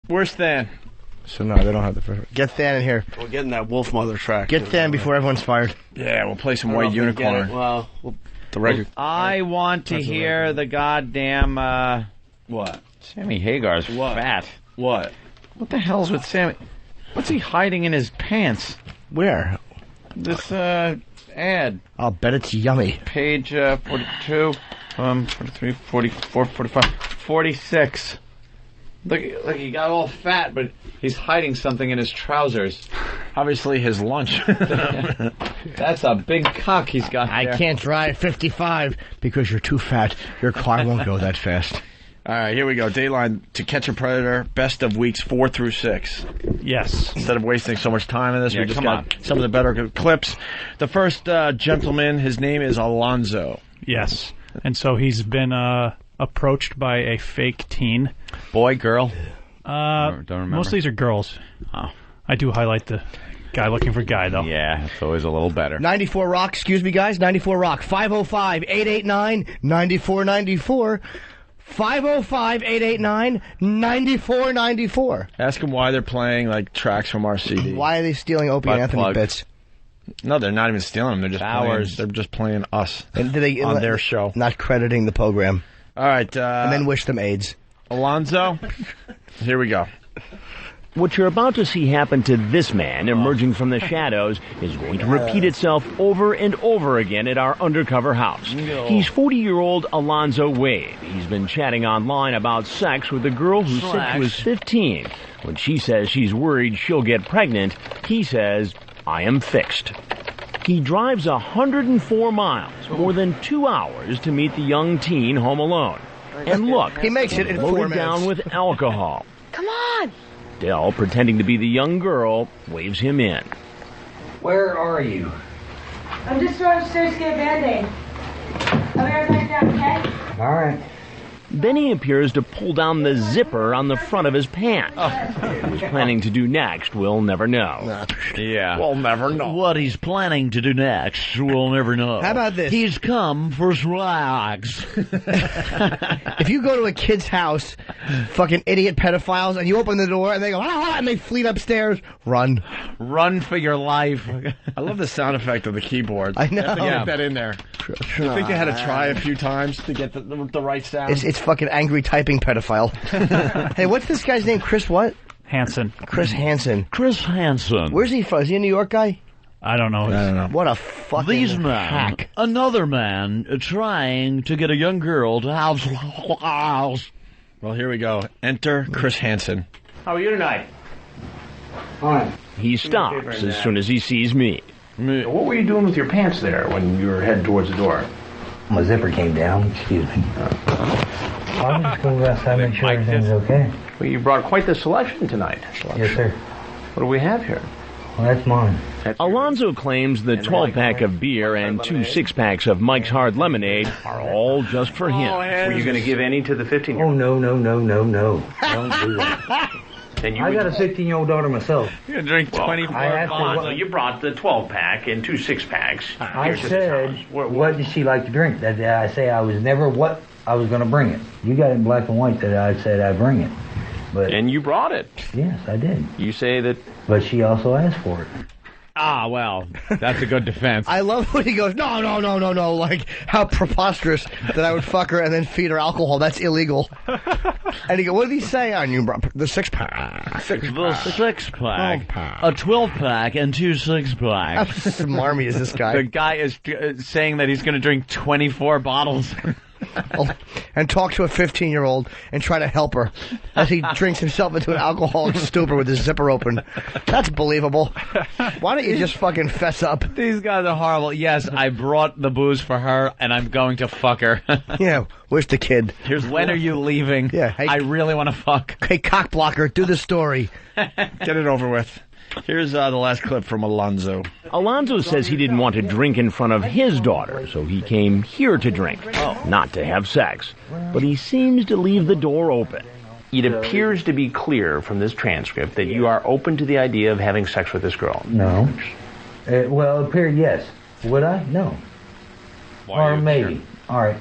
Where's Than? So no, they don't have the first. Get Than in here. We're getting that Wolf Mother track. Get Than before everyone's fired. Yeah, we'll play some White Unicorn. Well, the record. I want to hear the goddamn. What? Sammy Hagar's fat. What? What the hell's with Sammy? What's he hiding in his pants? Where? This ad. I'll bet it's yummy. Page 42, 43, 44, 45, 46. Look, he got all fat, but he's hiding something in his trousers. Obviously his lunch. That's a big cock he's got there. I can't drive 55 because you're too fat. Your car won't go that fast. All right, here we go. Dateline To Catch a Predator, best of weeks 4 through 6. Yes. Instead of wasting so much time in this, Yeah, we just come got some of the better clips. The first gentleman, his name is Alonzo. Yes. And so he's been approached by a fake teen. Boy, girl? Don't remember. Most of these are girls. Oh. I do highlight the guy looking for guy, though. Yeah, it's always a little better. 94 Rock, excuse me, guys. 94 Rock. 505-889-9494. 505-889-9494. Ask them why they're playing like tracks from our CD. Why are they stealing Opie and Anthony bits? No, they're not even stealing them. They're just playing. They're just playing us and they, on their show, not crediting the program. All right, and then wish them AIDS. Alonzo, here we go. What you're about to see happen to this man emerging from the shadows is going to repeat itself over and over again at our undercover house. He's 40-year-old Alonzo Wade. He's been chatting online about sex with a girl who said she was 15. When she says she's worried she'll get pregnant, he says, "I am fixed." He drives 104 miles, more than 2 hours, to meet the young teen home alone. And look, he makes it in 4 loaded minutes. down with alcohol. Come on! Dell, pretending to be the young girl, waves him in. Where are you? I'm just going upstairs to get a Band-Aid. I'll be right back down, okay? All right. Then he appears to pull down the zipper on the front of his pants. What he's planning to do next, we'll never know. Yeah. We'll never know. What he's planning to do next, we'll never know. How about this? He's come for slags. If you go to a kid's house, fucking idiot pedophiles, and you open the door and they go, and they flee upstairs, run. Run for your life. I love the sound effect of the keyboard. I know. They have to get that in there. You think they had to try a few times to get the right sound? It's fucking angry typing pedophile. Hey, what's this guy's name? Chris what? Hansen. Chris Hansen. Chris Hansen. Where's he from? Is he a New York guy? I don't know. I don't know. What a fucking These men, hack. another man trying to get a young girl to have slags. Well, here we go. Enter Chris Hansen. How are you tonight? Fine. He stops as soon as he sees me. What were you doing with your pants there when you were heading towards the door? My zipper came down. Excuse me. I'm just going to go outside and make sure everything's okay. Well, you brought quite the selection tonight. Yes, sir. What do we have here? Well, that's mine. Alonzo claims the 12-pack of beer and 2 6-packs of Mike's Hard Lemonade are all just for him. Were you going to give any to the 15-year-old? Oh, no. Don't do that. I got a 16-year-old daughter myself. You're going to drink 24 bottles. bottles. You brought the 12-pack and 2 6-packs. I said, what does she like to drink? That I say I was never what I was going to bring it. You got it in black and white that I said I'd bring it. But And you brought it. yes, I did. You say that... But she also asked for it. Ah, well, that's a good defense. I love when he goes, no. Like, how preposterous that I would fuck her and then feed her alcohol. That's illegal. And he goes, what did he say on you, bro? The 6-pack. The 6-pack. A 12-pack and 2 How 6-packs. smarmy is this guy? The guy is saying that he's going to drink 24 bottles. And talk to a 15-year-old and try to help her as he drinks himself into an alcoholic stupor with his zipper open. That's believable. Why don't you just fucking fess up? These guys are horrible. Yes, I brought the booze for her, and I'm going to fuck her. Yeah, where's the kid? When are you leaving? Yeah, hey, I really want to fuck. Hey, cock blocker, do the story. Get it over with. Here's the last clip from Alonzo. Alonzo says he didn't want to drink in front of his daughter, so he came here to drink, not to have sex. But he seems to leave the door open. It appears to be clear from this transcript that you are open to the idea of having sex with this girl. No. Well, it appeared yes. Would I? No. Why Or maybe. All right.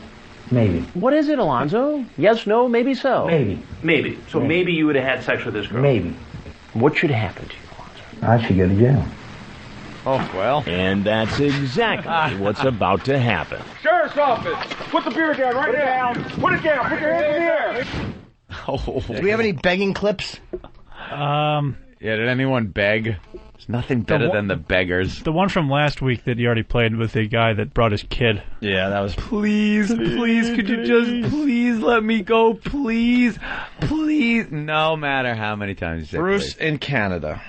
Maybe. What is it, Alonzo? Yes, no, maybe so? Maybe. Maybe. So maybe you would have had sex with this girl? Maybe. What should happen to you, Alonzo? I should go to jail. Oh, well. And that's exactly what's about to happen. Sheriff's office! Put the beer down right now! Put it down! Put your hands in the air! Oh. Do we have any begging clips? Yeah, did anyone beg? There's nothing better than the beggars. The one from last week that you already played with the guy that brought his kid. Yeah, that was... Please, could you just please let me go? Please. No matter how many times you say Bruce please. in Canada.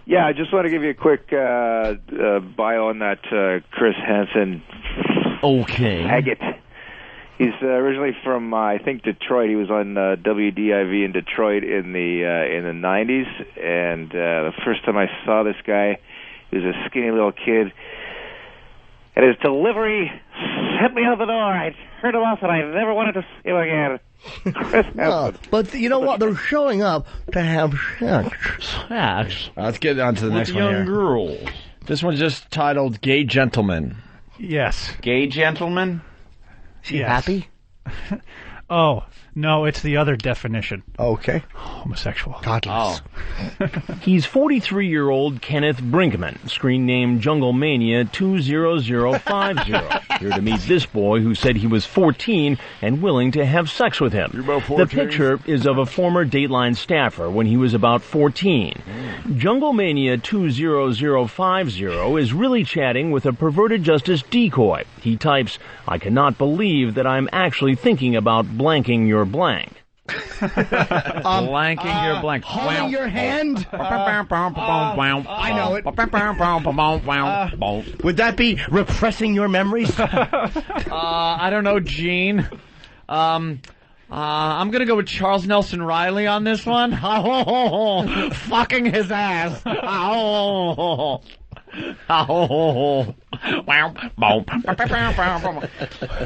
Yeah, I just want to give you a quick bio on that Chris Hansen. Okay. Agate. He's originally from, I think, Detroit. He was on WDIV in Detroit in the 90s. And the first time I saw this guy, he was a skinny little kid. And his delivery sent me out the door. I turned him off, and I never wanted to see him again. Chris Hansen. But you know what? They're showing up to have sex. Let's get on to the next one young here. girls. This one's just titled Gay Gentleman. Yes. Gay gentleman? Is he happy? Oh, no, it's the other definition. Okay. Homosexual. Godless. He's 43-year-old Kenneth Brinkman, screen name Jungle Mania 20050. Here to meet this boy who said he was 14 and willing to have sex with him. The picture is of a former Dateline staffer when he was about 14. Jungle Mania 20050 is really chatting with a perverted justice decoy. He types, "I cannot believe that I'm actually thinking about blanking your blank." Blanking your blank. Holding your hand? I know it. Would that be repressing your memories? I don't know, Gene. I'm gonna go with Charles Nelson Riley on this one. Fucking his ass.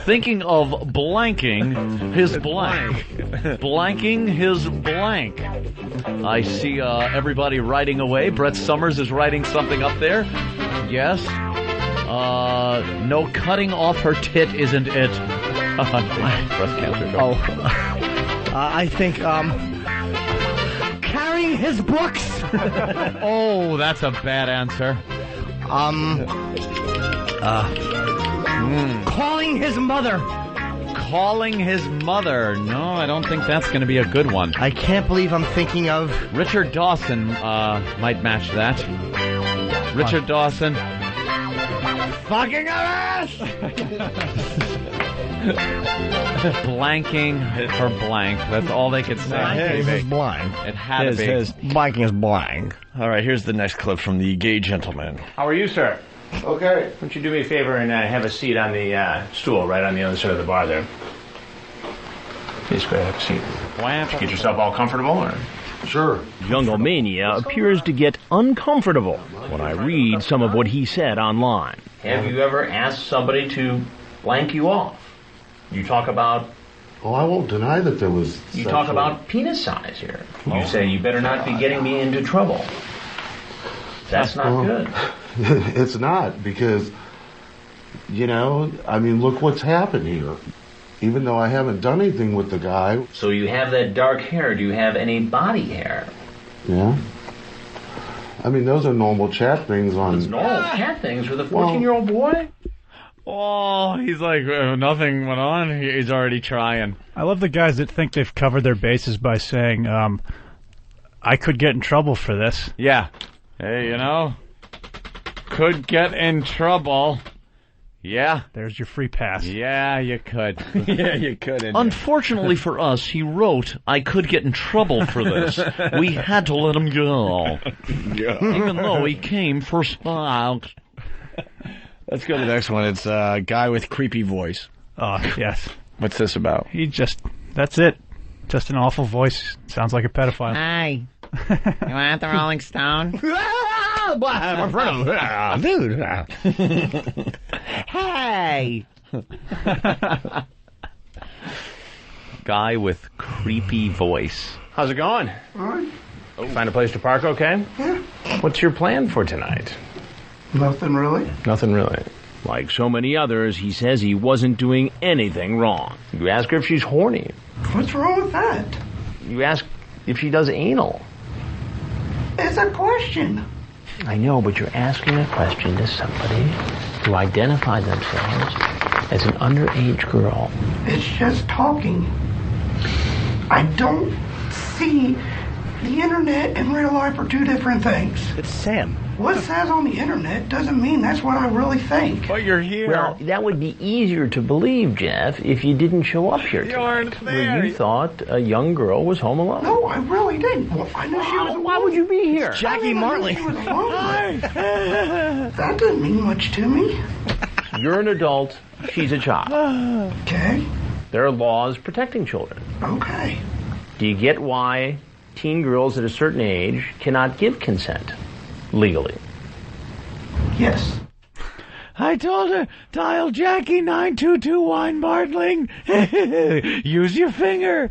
Thinking of blanking his blank. Blanking his blank. I see everybody writing away. Brett Summers is writing something up there. Yes. No, cutting off her tit isn't it. Breast cancer. Oh. I think, carrying his books. Oh, that's a bad answer. Calling his mother. Calling his mother. No, I don't think that's going to be a good one. I can't believe I'm thinking of... Richard Dawson might match that. Richard Dawson. Fucking her ass! Blanking her blank. That's all they could say. Blanking is blank. It had to be. Blanking is blank. All right, here's the next clip from the Gay Gentleman. How are you, sir? Okay. Why don't you do me a favor and have a seat on the stool right on the other side of the bar there? Please go ahead, have a seat. Get yourself all comfortable, or? Sure. Jungle Mania appears to get uncomfortable when I read some of what he said online. Have you ever asked somebody to blank you off? You talk about... Oh, I won't deny that there was... You talk about penis size here. You say, you better not be getting me into trouble. That's not good. It's not, because, you know, I mean, look what's happened here. Even though I haven't done anything with the guy. So you have that dark hair. Do you have any body hair? Yeah. I mean, those are normal chat things on... It's normal chat things with a 14-year-old boy? Oh, he's like, nothing went on. He's already trying. I love the guys that think they've covered their bases by saying, I could get in trouble for this. Yeah. Hey, you know, could get in trouble. Yeah. There's your free pass. Yeah, you could. Yeah, you could. Unfortunately for us, he wrote, I could get in trouble for this. We had to let him go. Even though he came first. Let's go to the next one. It's a guy with creepy voice. Oh, yes. What's this about? That's it. Just an awful voice. Sounds like a pedophile. Hi. You want the Rolling Stone? My friend. Dude. Hey. Guy with creepy voice. How's it going? All right. Find a place to park okay? Yeah. What's your plan for tonight? Nothing really. Nothing really. Like so many others, he says he wasn't doing anything wrong. You ask her if she's horny. What's wrong with that? You ask if she does anal. It's a question. I know, but you're asking a question to somebody who identifies themselves as an underage girl. It's just talking. I don't see the internet and real life are two different things. It's Sam. What says on the internet doesn't mean that's what I really think. But you're here. Well, that would be easier to believe, Jeff, if you didn't show up here You aren't tonight, there. where you thought a young girl was home alone. No, I really didn't. Well, I knew she was alone. Why would you be here? Jackie Martley. She was alone. That doesn't mean much to me. You're an adult. She's a child. Okay. There are laws protecting children. Okay. Do you get why teen girls at a certain age cannot give consent legally? Yes. I told her, dial Jackie 922 Wine Bartling. Use your finger.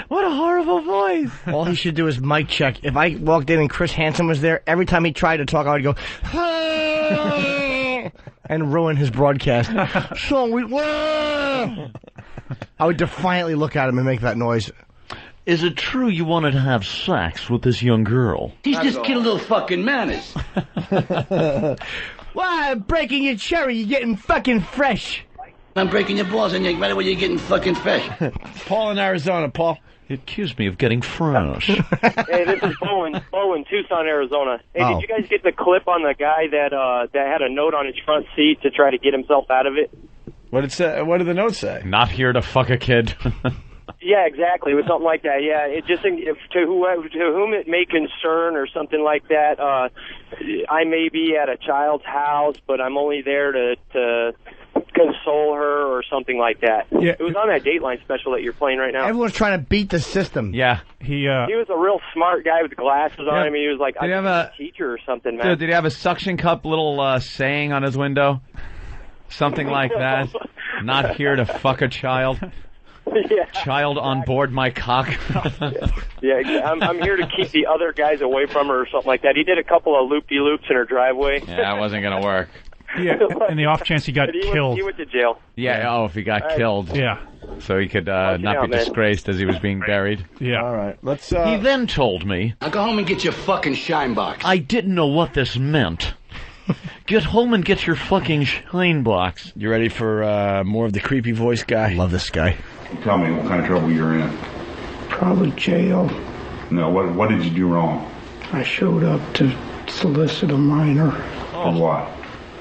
What a horrible voice. All he should do is mic check. If I walked in and Chris Hansen was there, every time he tried to talk, I would go, and ruin his broadcast. I would defiantly look at him and make that noise. Is it true you wanted to have sex with this young girl? He's just kid little fucking manners. Why, I'm breaking your cherry, you're getting fucking fresh. I'm breaking your balls and right away you're getting fucking fresh. Paul in Arizona, Paul. He accused me of getting fresh. Hey, this is Bowen, Tucson, Arizona. Hey, Oh. did you guys get the clip on the guy that had a note on his front seat to try to get himself out of it? What did the note say? Not here to fuck a kid. Yeah, exactly. It was something like that. Yeah, it just to whom it may concern or something like that. I may be at a child's house, but I'm only there to console her or something like that. Yeah. It was on that Dateline special that you're playing right now. Everyone's trying to beat the system. Yeah. He was a real smart guy with glasses on. Yeah. I mean, he was like Did he have a teacher or something, man. Dude, did he have a suction cup little saying on his window? Something like that. Not here to fuck a child. Yeah. Child on board my cock. Yeah, I'm here to keep the other guys away from her or something like that. He did a couple of loop-de-loops in her driveway. Yeah, it wasn't going to work. Yeah, in the off chance he got killed. He went to jail. Yeah, oh, if he got killed. Yeah. So he could not be man. disgraced as he was being buried. Yeah. All right, let's... He then told me... Now go home and get your fucking shine box. I didn't know what this meant. Get home and get your fucking shine box. You ready for more of the creepy voice guy? Love this guy. Tell me what kind of trouble you're in. Probably jail. No, what did you do wrong? I showed up to solicit a minor. For what?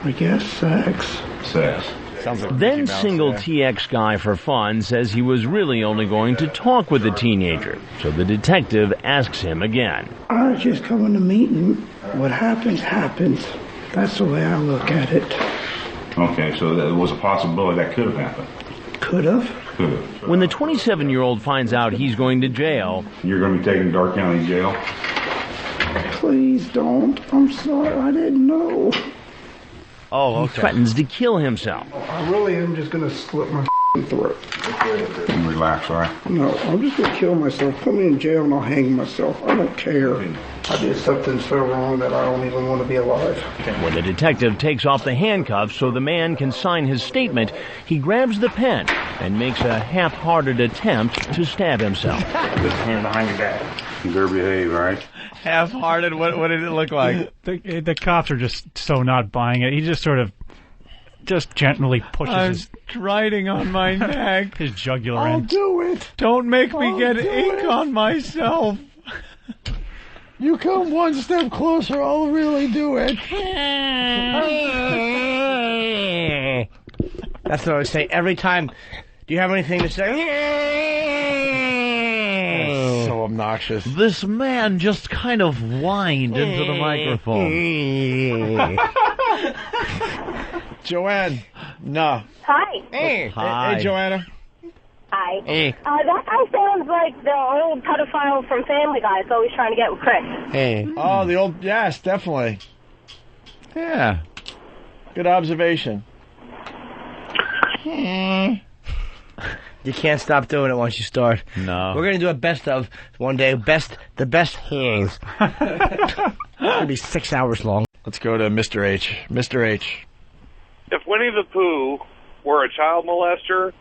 I guess sex. Sex. Sounds like Then single TX guy for fun says he was really only going to talk with the teenager. So the detective asks him again. I was just coming to meet him. What happens, happens. That's the way I look at it. Okay, so there was a possibility that could have happened. Could have. Could have. When the 27-year-old finds out he's going to jail, You're going to be taken to Dark County Jail? Please don't. I'm sorry. I didn't know. Oh, he threatens to kill himself. I really am just going to slit my throat. Relax, all right? No, I'm just going to kill myself. Put me in jail and I'll hang myself. I don't care. I did something so wrong that I don't even want to be alive. When the detective takes off the handcuffs so the man can sign his statement, he grabs the pen and makes a half-hearted attempt to stab himself. Put your hand behind your back. You better behave, all right? Half-hearted? What did it look like? The cops are just so not buying it. He just sort of gently pushes riding on my neck. his jugular I'll in. do it. Don't make me get ink on myself. You come one step closer, I'll really do it. That's what I would say every time. Do you have anything to say? That's so obnoxious. This man just kind of whined into the microphone. Joanne, no. Hi. Hey, Hi. Hey, Joanna. Hi. Hey. That guy sounds like the old pedophile from Family Guy. It's always trying to get with Chris. Hey. Oh, the old... Yes, definitely. Yeah. Good observation. You can't stop doing it once you start. No. We're going to do a best of one day. The best hands. It's going to be 6 hours long. Let's go to Mr. H. Mr. H. If Winnie the Pooh were a child molester,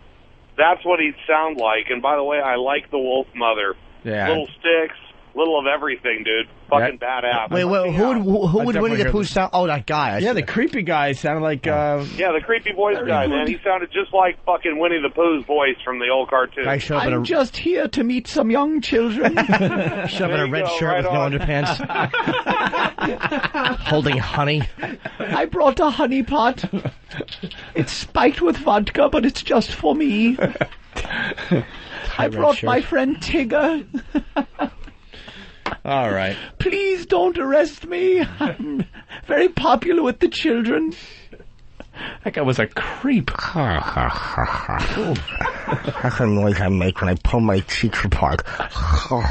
that's what he'd sound like. And by the way, I like the wolf mother. Yeah. Little sticks, little of everything, dude. Fucking badass. Wait, who would Winnie the Pooh sound? Oh, that guy. Yeah, the creepy guy sounded like... Yeah, the creepy voice guy, man. He sounded just like fucking Winnie the Pooh's voice from the old cartoon. I'm just here to meet some young children. Shoving a red shirt with no underpants. Holding honey. I brought a honey pot. It's spiked with vodka, but it's just for me. I brought my friend Tigger. All right. Please don't arrest me. I'm very popular with the children. That guy was a creep. That's the noise I make when I pull my cheeks apart. Oh,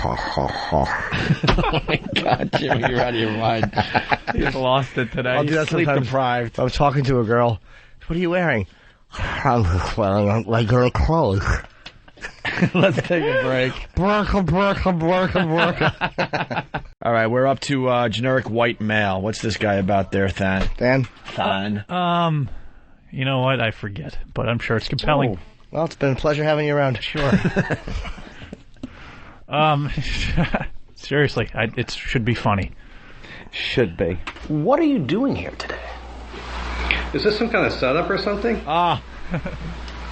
my God, Jimmy, you're out of your mind. He's lost it today. I'll do that sleep sometimes. deprived. I was talking to a girl. What are you wearing? I'm just wearing regular clothes. Let's take a break. All right, we're up to generic white male. What's this guy about there, Than? Dan? You know what? I forget, but I'm sure it's compelling. Oh. Well, it's been a pleasure having you around. Sure. Seriously, it should be funny. Should be. What are you doing here today? Is this some kind of setup or something? What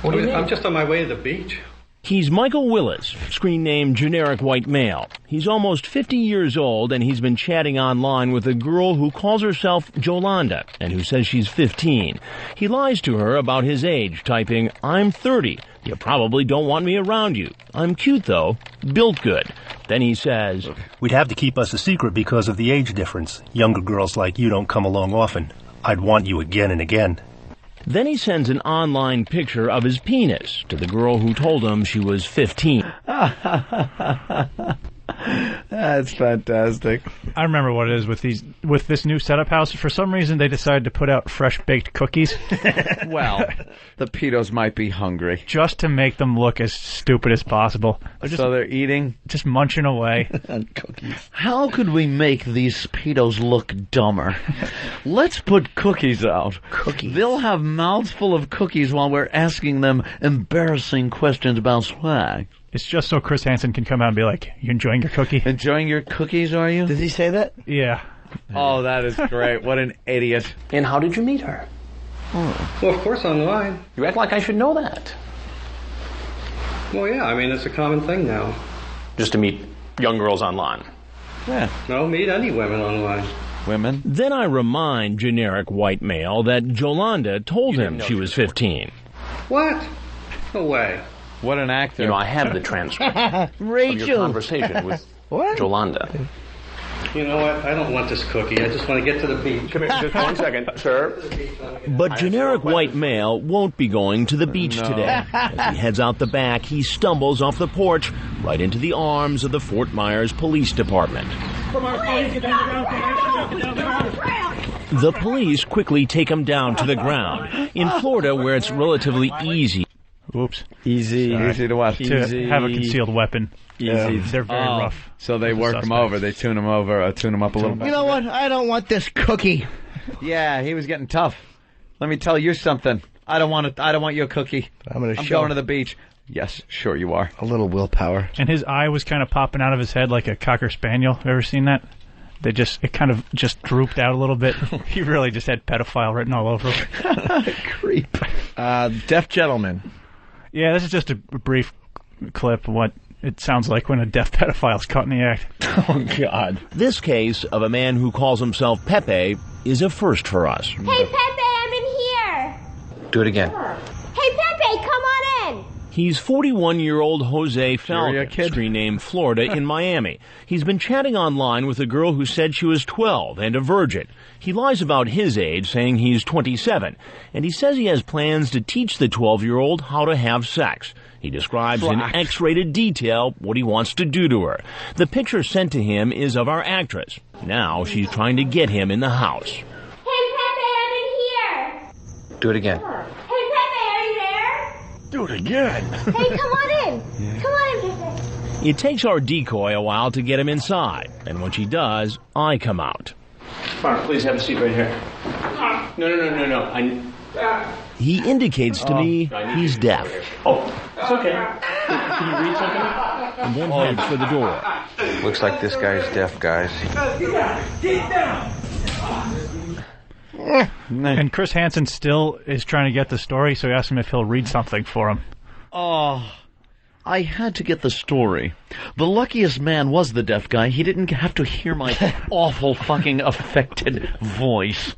do you mean? I'm just on my way to the beach. He's Michael Willis, screen name generic white male. He's almost 50 years old, and he's been chatting online with a girl who calls herself Jolanda and who says she's 15. He lies to her about his age, typing, "I'm 30. You probably don't want me around you. I'm cute, though. Built good." Then he says, "We'd have to keep us a secret because of the age difference. Younger girls like you don't come along often. I'd want you again and again." Then he sends an online picture of his penis to the girl who told him she was 15. That's fantastic. I remember what it is with this new setup house. For some reason, they decided to put out fresh baked cookies. Well, the pedos might be hungry. Just to make them look as stupid as possible. So they're eating? Just munching away. On cookies. How could we make these pedos look dumber? Let's put cookies out. Cookies. They'll have mouths full of cookies while we're asking them embarrassing questions about swag. It's just so Chris Hansen can come out and be like, "You enjoying your cookie?" Enjoying your cookies, are you? Did he say that? Yeah. Oh, that is great. What an idiot. And how did you meet her? Well, of course, online. You act like I should know that. Well, yeah, I mean, it's a common thing now. Just to meet young girls online. Yeah. No, meet any women online. Women. Then I remind generic white male that Jolanda told him she was 15. What? No way. What an actor. You know, I have the transcript of your conversation with Jolanda. You know what? I don't want this cookie. I just want to get to the beach. Come here, just 1 second, sir. But generic white male won't be going to the beach today. As he heads out the back, he stumbles off the porch right into the arms of the Fort Myers Police Department. The police quickly take him down to the ground. In Florida, where it's relatively easy. Oops. Easy to watch. To have a concealed weapon. Easy. They're very rough. So they work him over. They tune him over. Tune him up a little bit. You know what? I don't want this cookie. Yeah, he was getting tough. Let me tell you something. I don't want it. I don't want your cookie. I'm going to the beach. Yes, sure you are. A little willpower. And his eye was kind of popping out of his head like a Cocker Spaniel. Ever seen that? It kind of just drooped out a little bit. He really just had pedophile written all over him. Creep. Deaf gentleman. Yeah, this is just a brief clip of what it sounds like when a deaf pedophile's caught in the act. Oh, God. This case of a man who calls himself Pepe is a first for us. Hey, Pepe, I'm in here. Do it again. Hey, Pepe, come on in. He's 41-year-old Jose Falcon, screen name Florida, in Miami. He's been chatting online with a girl who said she was 12 and a virgin. He lies about his age, saying he's 27, and he says he has plans to teach the 12-year-old how to have sex. He describes in X-rated detail what he wants to do to her. The picture sent to him is of our actress. Now she's trying to get him in the house. Hey, Pepe, I'm in here. Do it again. Hey, Pepe, are you there? Do it again. Hey, come on in. Come on in, Pepe. It takes our decoy a while to get him inside, and when she does, I come out. Come on, please have a seat right here. No. He indicates to me he's deaf. Oh, it's okay. Can you read something? And then heads for the door. Looks like this guy's deaf, guys. And Chris Hansen still is trying to get the story, so he asked him if he'll read something for him. Oh, I had to get the story. The luckiest man was the deaf guy. He didn't have to hear my awful fucking affected voice.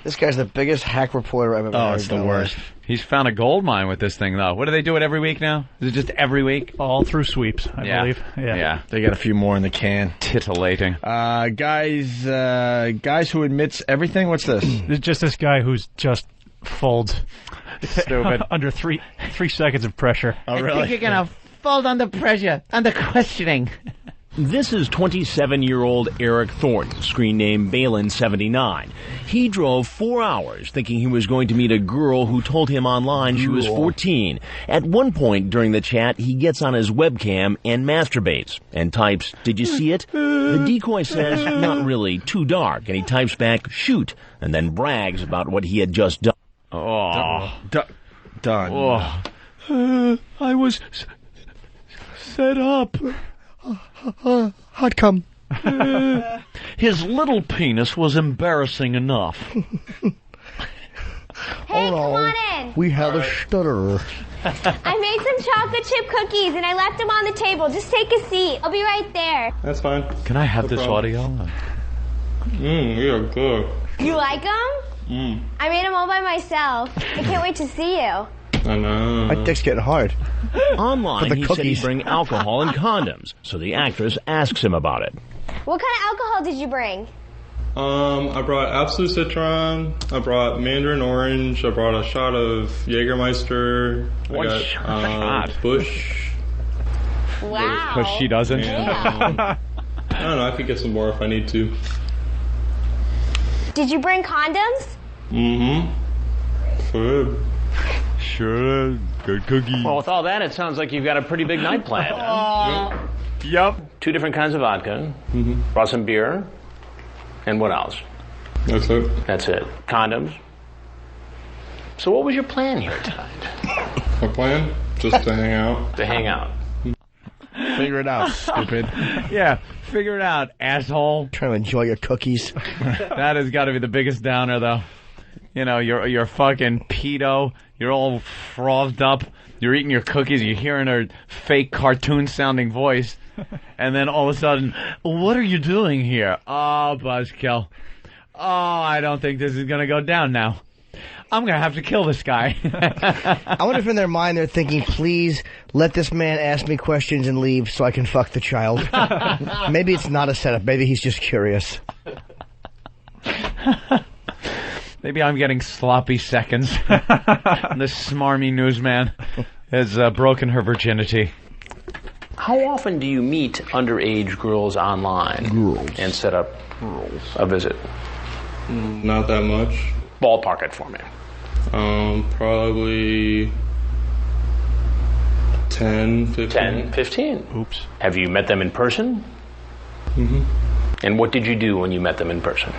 This guy's the biggest hack reporter I've ever heard. Oh, it's the worst. He's found a gold mine with this thing, though. What do they do it every week now? Is it just every week? All through sweeps, I believe. Yeah. They got a few more in the can. Titillating. Guys who admits everything. What's this? It's just this guy who's just folds. Stupid. Under three seconds of pressure. Oh, really? I think you're gonna fold under pressure, under questioning. This is 27-year-old Eric Thornton, screen name Balin79. He drove 4 hours thinking he was going to meet a girl who told him online she was 14. At one point during the chat, he gets on his webcam and masturbates and types, "Did you see it?" The decoy says, "Not really, too dark," and he types back, "Shoot," and then brags about what he had just done. Done. I was set up. Hot come. His little penis was embarrassing enough. Hey, come on in. We have a stutterer. I made some chocolate chip cookies and I left them on the table. Just take a seat. I'll be right there. That's fine. Can I have this audio? You're good. You like them? I made them all by myself. I can't wait to see you. I know. My dick's getting hard. Online, he said cookies. he'd bring alcohol and condoms, so the actress asks him about it. What kind of alcohol did you bring? I brought Absolute Citron. I brought Mandarin Orange. I brought a shot of Jägermeister. I got Bush. Wow. Because she doesn't. Yeah. I don't know. I could get some more if I need to. Did you bring condoms? Food. Sure. Good cookie. Well, with all that, it sounds like you've got a pretty big night planned. Yep. 2 different kinds of vodka. Brought some beer. And what else? That's it. That's it. Condoms. So what was your plan here tonight? My plan? Just to hang out. To hang out. Figure it out, stupid. Yeah, figure it out, asshole. Trying to enjoy your cookies. That has got to be the biggest downer, though. You know, you're fucking pedo. You're all frothed up. You're eating your cookies. You're hearing her fake cartoon-sounding voice. And then all of a sudden, what are you doing here? Oh, buzzkill. Oh, I don't think this is going to go down now. I'm going to have to kill this guy. I wonder if in their mind they're thinking, please let this man ask me questions and leave so I can fuck the child. Maybe it's not a setup. Maybe he's just curious. Maybe I'm getting sloppy seconds. This smarmy newsman has broken her virginity. How often do you meet underage girls online and set up a visit? Not that much. Ballpark it for me. Probably 10, 15. 10, 15. Oops. Have you met them in person? And what did you do when you met them in person?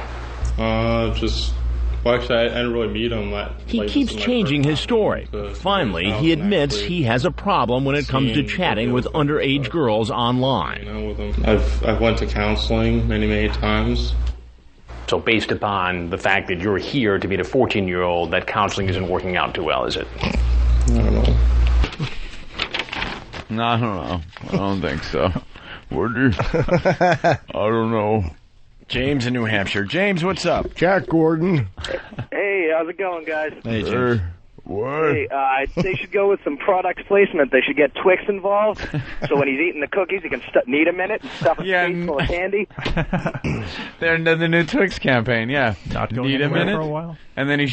Well, actually, I didn't really meet him. He keeps changing his story. Finally, he admits he has a problem when it comes to chatting with underage girls online. I've went to counseling many times. So based upon the fact that you're here to meet a 14-year-old, that counseling isn't working out too well, is it? I don't know. No, I don't know. I don't think so. Would you? I don't know. James in New Hampshire. James, what's up? Jack Gordon. Hey, how's it going, guys? Hey, James. What? Hey, they should go with some product placement. They should get Twix involved, so when he's eating the cookies, he can knead them in it and stuff his face full of candy. They're the new Twix campaign, yeah. Not going Knead him in anywhere it, for a while. and then he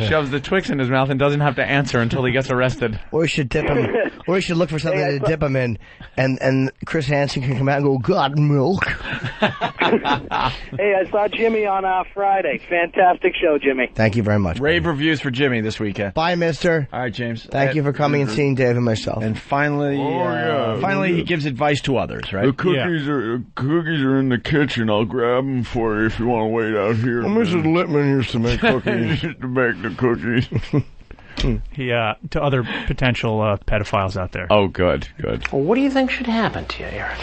shoves the Twix in his mouth and doesn't have to answer until he gets arrested. Or we should dip him. Or we should look for something to dip him in, and Chris Hansen can come out and go, "God, milk." Hey, I saw Jimmy on Friday. Fantastic show, Jimmy. Thank you very much. Rave reviews for Jimmy this weekend. Bye, mister. All right, James. Thank you for coming and seeing Dave and myself. And finally, finally he gives advice to others, right? The cookies are in the kitchen. I'll grab them for you if you want to wait out here. Well, Mrs. Littman used to make cookies. Used to make the cookies. He to other potential pedophiles out there. Oh, good. Well, what do you think should happen to you, Eric?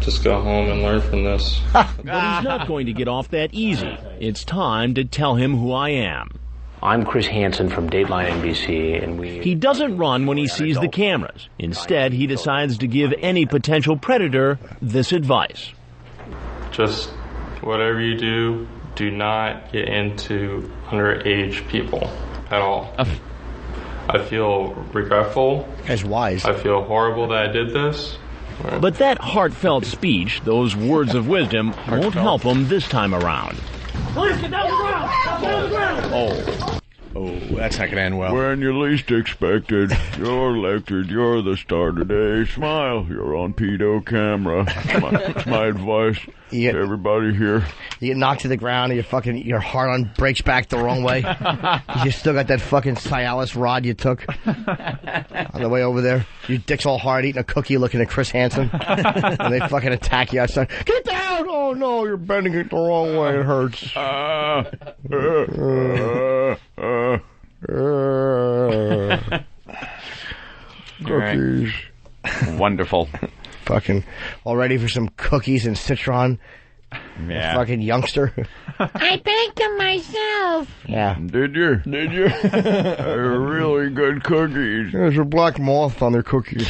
Just go home and learn from this. But he's not going to get off that easy. It's time to tell him who I am. I'm Chris Hansen from Dateline NBC, and He doesn't run when he sees the cameras. Instead, he decides to give any potential predator this advice. Just whatever you do, do not get into underage people at all. I feel regretful. That's wise. I feel horrible that I did this. But that heartfelt speech, those words of wisdom, won't help him this time around. Please get down the ground! Get down the ground! Oh, that's not going to end well. When you least expected, you're elected. You're the star today. Smile. You're on pedo camera. That's my advice to everybody here. You get knocked to the ground and your heart breaks back the wrong way. You still got that fucking Cialis rod you took on the way over there. Your dick's all hard eating a cookie looking at Chris Hansen. And they fucking attack you outside. Get down! Oh no, you're bending it the wrong way. It hurts. Cookies. Wonderful. Fucking all ready for some cookies and citron. Yeah. Fucking youngster. I baked them myself. Yeah. Did you? They're really good cookies. There's a black moth on their cookies.